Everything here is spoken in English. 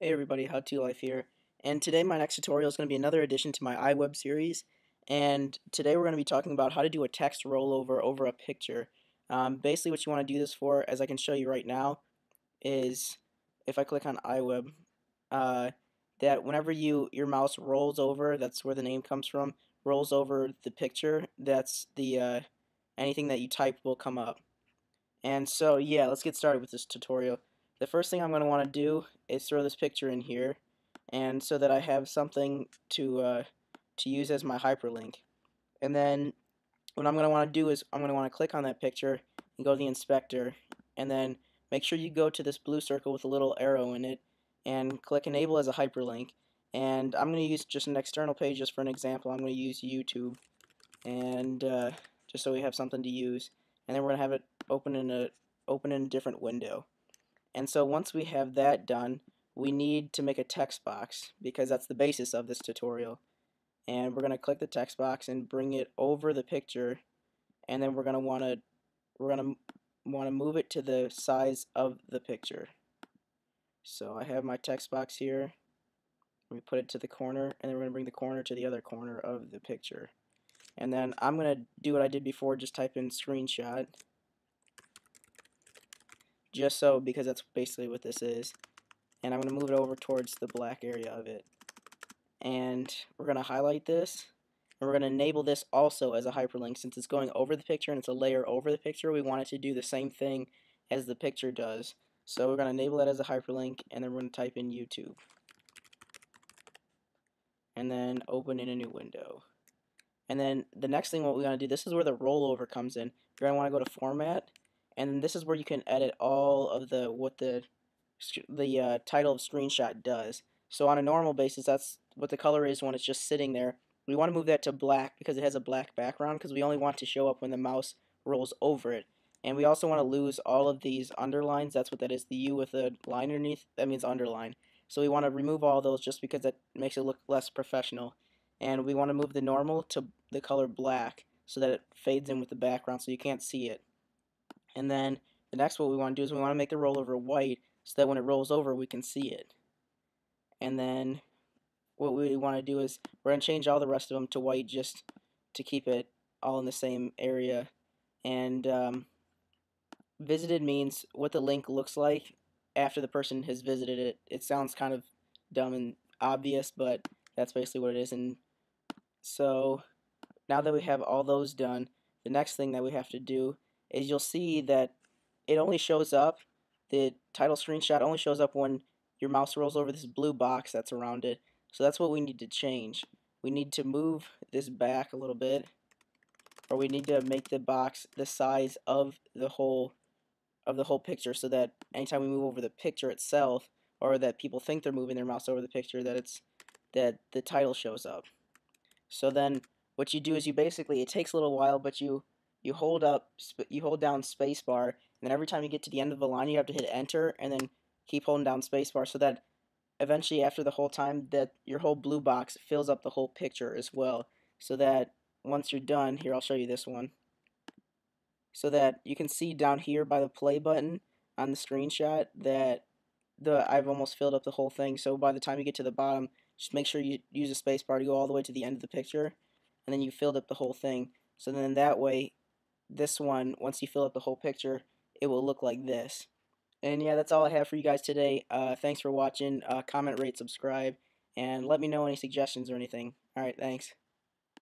Hey everybody, How To Life here, and today my next tutorial is going to be another addition to my iWeb series, and today we're going to be talking about how to do a text rollover over a picture. Basically what you want to do this for, as I can show you right now, is if I click on iWeb, uh, that whenever your mouse rolls over, that's where the name comes from, rolls over the picture, that's the anything that you type will come up. And so yeah, let's get started with this tutorial. The first thing I'm going to want to do is throw this picture in here, and so that I have something to use as my hyperlink. And then what I'm going to want to do is I'm going to want to click on that picture and go to the inspector, and then make sure you go to this blue circle with a little arrow in it and click enable as a hyperlink. And I'm going to use just an external page just for an example. I'm going to use YouTube, and just so we have something to use. And then we're going to have it open in a different window. And so once we have that done, we need to make a text box because that's the basis of this tutorial. And we're going to click the text box and bring it over the picture, and then we're going to want to move it to the size of the picture. So I have my text box here. We put it to the corner, and then we're going to bring the corner to the other corner of the picture. And then I'm going to do what I did before, just type in screenshot. Just so, because that's basically what this is. And I'm going to move it over towards the black area of it. And we're going to highlight this, and we're going to enable this also as a hyperlink. Since it's going over the picture and it's a layer over the picture, we want it to do the same thing as the picture does. So we're going to enable that as a hyperlink, and then we're going to type in YouTube. And then open in a new window. And then the next thing what we're going to do, this is where the rollover comes in. You're going to want to go to Format, and this is where you can edit all of what the title of screenshot does. So on a normal basis, that's what the color is when it's just sitting there. We want to move that to black because it has a black background, because we only want to show up when the mouse rolls over it. And we also want to lose all of these underlines. That's what that is. The U with a line underneath, that means underline. So we want to remove all those just because that makes it look less professional. And we want to move the normal to the color black so that it fades in with the background so you can't see it. And then the next what we want to do is we want to make the rollover white so that when it rolls over we can see it. And then what we want to do is we're going to change all the rest of them to white just to keep it all in the same area. And visited means what the link looks like after the person has visited it. It sounds kind of dumb and obvious, but that's basically what it is. And so now that we have all those done, the next thing that we have to do is you'll see that it only shows up, the title screenshot only shows up when your mouse rolls over this blue box that's around it. So that's what we need to change. We need to move this back a little bit, or we need to make the box the size of the whole picture, so that anytime we move over the picture itself, or that people think they're moving their mouse over the picture, that the title shows up. So then what you do is it takes a little while, but you hold down spacebar, and then every time you get to the end of the line you have to hit enter and then keep holding down spacebar, so that eventually after the whole time that your whole blue box fills up the whole picture as well, so that once you're done, here I'll show you this one, so that you can see down here by the play button on the screenshot that I've almost filled up the whole thing. So by the time you get to the bottom, just make sure you use a space bar to go all the way to the end of the picture, and then you filled up the whole thing. So then that way, this one, once you fill up the whole picture, it will look like this. And yeah, that's all I have for you guys today. Thanks for watching. Comment, rate, subscribe, and let me know any suggestions or anything. Alright, thanks.